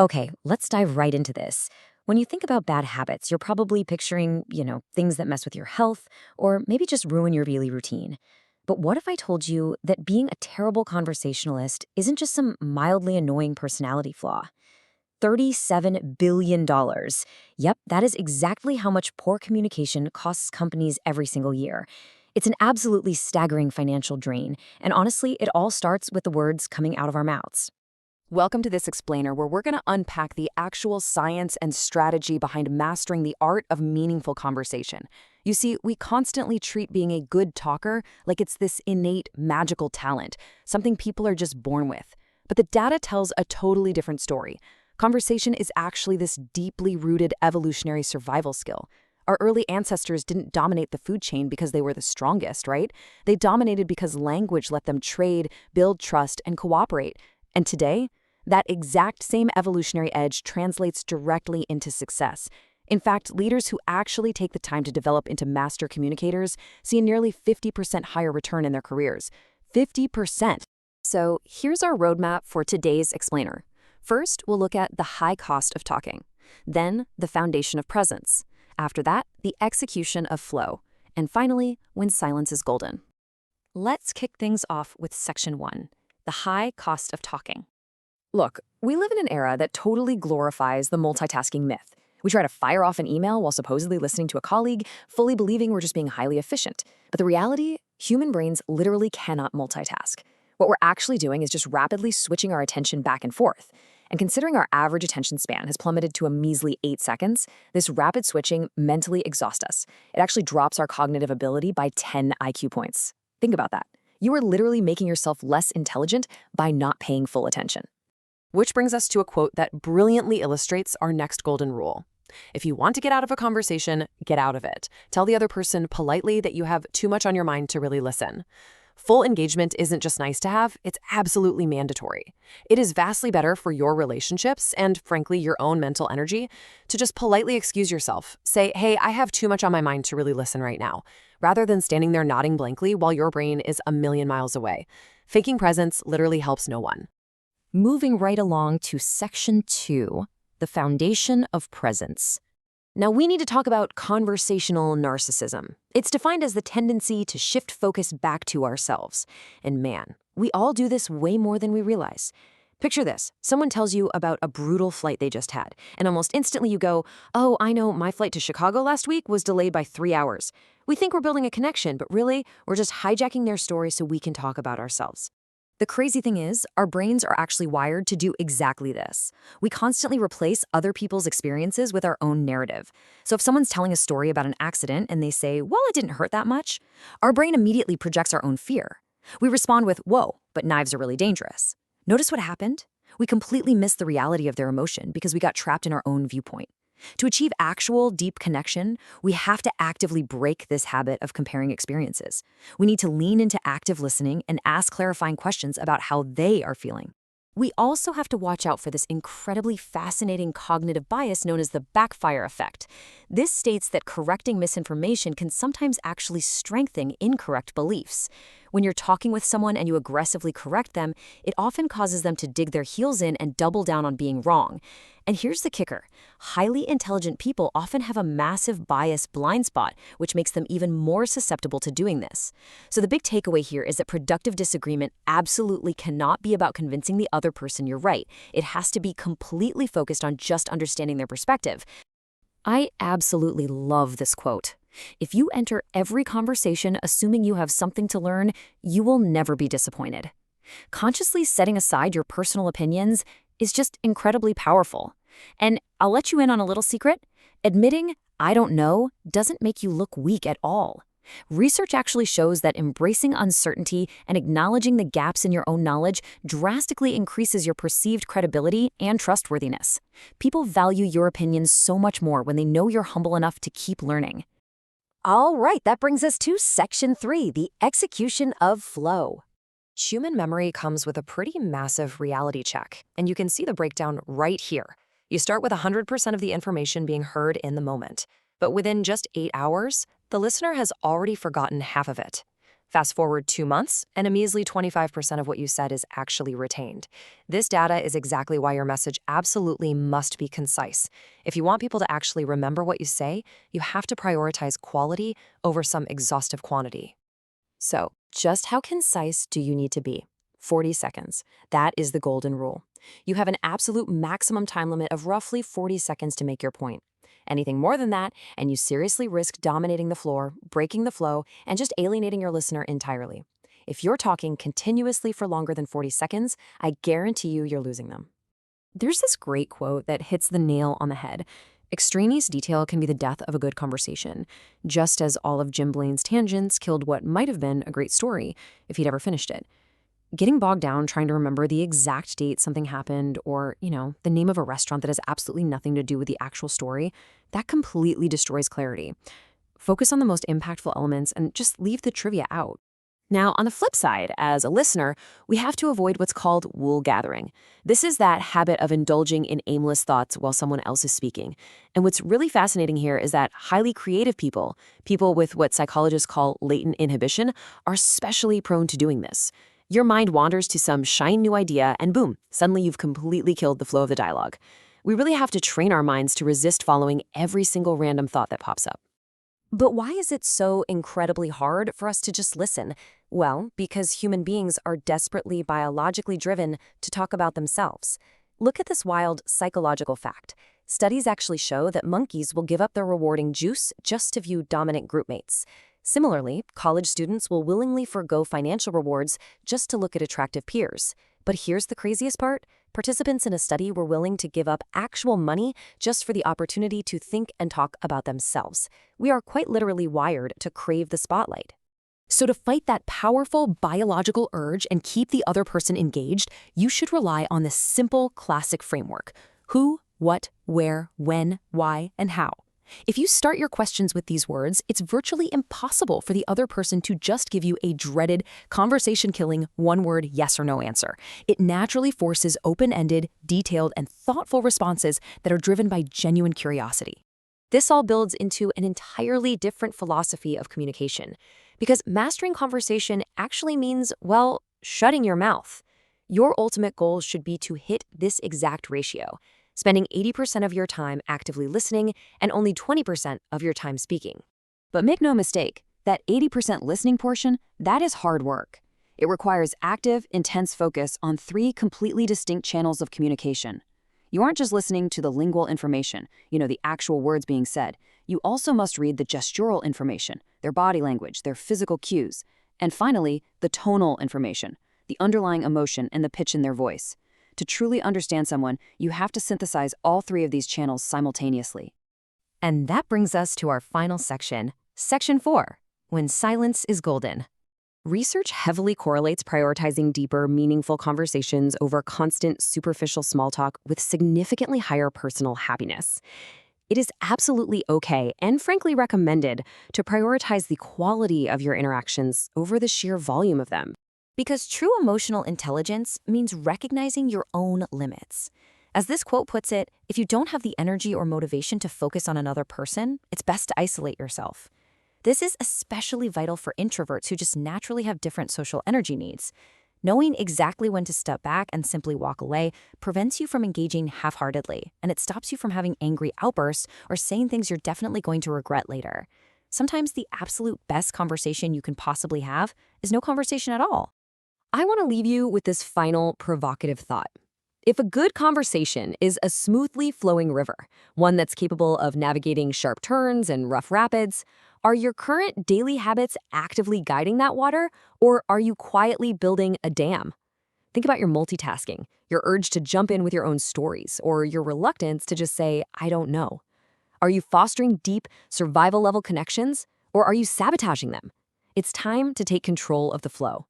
Okay, let's dive right into this. When you think about bad habits, you're probably picturing, things that mess with your health or maybe just ruin your daily routine. But what if I told you that being a terrible conversationalist isn't just some mildly annoying personality flaw? $37 billion. dollars. Yep, that is exactly how much poor communication costs companies every single year. It's an absolutely staggering financial drain, and honestly, it all starts with the words coming out of our mouths. Welcome to this explainer where we're going to unpack the actual science and strategy behind mastering the art of meaningful conversation. You see, we constantly treat being a good talker like it's this innate magical talent, something people are just born with. But the data tells a totally different story. Conversation is actually this deeply rooted evolutionary survival skill. Our early ancestors didn't dominate the food chain because they were the strongest, right? They dominated because language let them trade, build trust, and cooperate. And today, that exact same evolutionary edge translates directly into success. In fact, leaders who actually take the time to develop into master communicators see a nearly 50% higher return in their careers. 50%. So here's our roadmap for today's explainer. First, we'll look at the high cost of talking. Then, the foundation of presence. After that, the execution of flow. And finally, when silence is golden. Let's kick things off with section 1, the high cost of talking. Look, we live in an era that totally glorifies the multitasking myth. We try to fire off an email while supposedly listening to a colleague, fully believing we're just being highly efficient. But the reality, human brains literally cannot multitask. What we're actually doing is just rapidly switching our attention back and forth. And considering our average attention span has plummeted to a measly 8 seconds, this rapid switching mentally exhausts us. It actually drops our cognitive ability by 10 IQ points. Think about that. You are literally making yourself less intelligent by not paying full attention. Which brings us to a quote that brilliantly illustrates our next golden rule. If you want to get out of a conversation, get out of it. Tell the other person politely that you have too much on your mind to really listen. Full engagement isn't just nice to have, it's absolutely mandatory. It is vastly better for your relationships and, frankly, your own mental energy to just politely excuse yourself. Say, hey, I have too much on my mind to really listen right now, rather than standing there nodding blankly while your brain is a million miles away. Faking presence literally helps no one. Moving right along to section 2, the foundation of presence. Now we need to talk about conversational narcissism. It's defined as the tendency to shift focus back to ourselves. And man, we all do this way more than we realize. Picture this. Someone tells you about a brutal flight they just had, and almost instantly you go, oh, I know, my flight to Chicago last week was delayed by 3 hours. We think we're building a connection, but really, we're just hijacking their story so we can talk about ourselves. The crazy thing is, our brains are actually wired to do exactly this. We constantly replace other people's experiences with our own narrative. So if someone's telling a story about an accident and they say, well, it didn't hurt that much, our brain immediately projects our own fear. We respond with, whoa, but knives are really dangerous. Notice what happened? We completely missed the reality of their emotion because we got trapped in our own viewpoint. To achieve actual, deep connection, we have to actively break this habit of comparing experiences. We need to lean into active listening and ask clarifying questions about how they are feeling. We also have to watch out for this incredibly fascinating cognitive bias known as the backfire effect. This states that correcting misinformation can sometimes actually strengthen incorrect beliefs. When you're talking with someone and you aggressively correct them, it often causes them to dig their heels in and double down on being wrong. And here's the kicker. Highly intelligent people often have a massive bias blind spot, which makes them even more susceptible to doing this. So the big takeaway here is that productive disagreement absolutely cannot be about convincing the other person you're right. It has to be completely focused on just understanding their perspective. I absolutely love this quote. If you enter every conversation assuming you have something to learn, you will never be disappointed. Consciously setting aside your personal opinions is just incredibly powerful. And I'll let you in on a little secret. Admitting, I don't know, doesn't make you look weak at all. Research actually shows that embracing uncertainty and acknowledging the gaps in your own knowledge drastically increases your perceived credibility and trustworthiness. People value your opinions so much more when they know you're humble enough to keep learning. All right, that brings us to section 3, the execution of flow. Human memory comes with a pretty massive reality check, and you can see the breakdown right here. You start with 100% of the information being heard in the moment, but within just 8 hours, the listener has already forgotten half of it. Fast forward 2 months, and a measly 25% of what you said is actually retained. This data is exactly why your message absolutely must be concise. If you want people to actually remember what you say, you have to prioritize quality over some exhaustive quantity. So, just how concise do you need to be? 40 seconds. That is the golden rule. You have an absolute maximum time limit of roughly 40 seconds to make your point. Anything more than that, and you seriously risk dominating the floor, breaking the flow, and just alienating your listener entirely. If you're talking continuously for longer than 40 seconds, I guarantee you're losing them. There's this great quote that hits the nail on the head. Extraneous detail can be the death of a good conversation, just as all of Jim Blaine's tangents killed what might have been a great story if he'd ever finished it. Getting bogged down trying to remember the exact date something happened or, the name of a restaurant that has absolutely nothing to do with the actual story, that completely destroys clarity. Focus on the most impactful elements and just leave the trivia out. Now, on the flip side, as a listener, we have to avoid what's called wool gathering. This is that habit of indulging in aimless thoughts while someone else is speaking. And what's really fascinating here is that highly creative people with what psychologists call latent inhibition, are especially prone to doing this. Your mind wanders to some shiny new idea, and boom, suddenly you've completely killed the flow of the dialogue. We really have to train our minds to resist following every single random thought that pops up. But why is it so incredibly hard for us to just listen? Well, because human beings are desperately biologically driven to talk about themselves. Look at this wild psychological fact. Studies actually show that monkeys will give up their rewarding juice just to view dominant groupmates. Similarly, college students will willingly forgo financial rewards just to look at attractive peers. But here's the craziest part. Participants in a study were willing to give up actual money just for the opportunity to think and talk about themselves. We are quite literally wired to crave the spotlight. So to fight that powerful biological urge and keep the other person engaged, you should rely on this simple classic framework. Who, what, where, when, why, and how. If you start your questions with these words, it's virtually impossible for the other person to just give you a dreaded, conversation-killing, one-word yes or no answer. It naturally forces open-ended, detailed, and thoughtful responses that are driven by genuine curiosity. This all builds into an entirely different philosophy of communication, because mastering conversation actually means, well, shutting your mouth. Your ultimate goal should be to hit this exact ratio, spending 80% of your time actively listening and only 20% of your time speaking. But make no mistake, that 80% listening portion, that is hard work. It requires active, intense focus on 3 completely distinct channels of communication. You aren't just listening to the lingual information, the actual words being said. You also must read the gestural information, their body language, their physical cues, and finally, the tonal information, the underlying emotion and the pitch in their voice. To truly understand someone, you have to synthesize all 3 of these channels simultaneously. And that brings us to our final section, Section 4, when silence is golden. Research heavily correlates prioritizing deeper, meaningful conversations over constant, superficial small talk with significantly higher personal happiness. It is absolutely okay and frankly recommended to prioritize the quality of your interactions over the sheer volume of them. Because true emotional intelligence means recognizing your own limits. As this quote puts it, if you don't have the energy or motivation to focus on another person, it's best to isolate yourself. This is especially vital for introverts who just naturally have different social energy needs. Knowing exactly when to step back and simply walk away prevents you from engaging half-heartedly, and it stops you from having angry outbursts or saying things you're definitely going to regret later. Sometimes the absolute best conversation you can possibly have is no conversation at all. I want to leave you with this final provocative thought. If a good conversation is a smoothly flowing river, one that's capable of navigating sharp turns and rough rapids, are your current daily habits actively guiding that water, or are you quietly building a dam? Think about your multitasking, your urge to jump in with your own stories, or your reluctance to just say, I don't know. Are you fostering deep, survival-level connections, or are you sabotaging them? It's time to take control of the flow.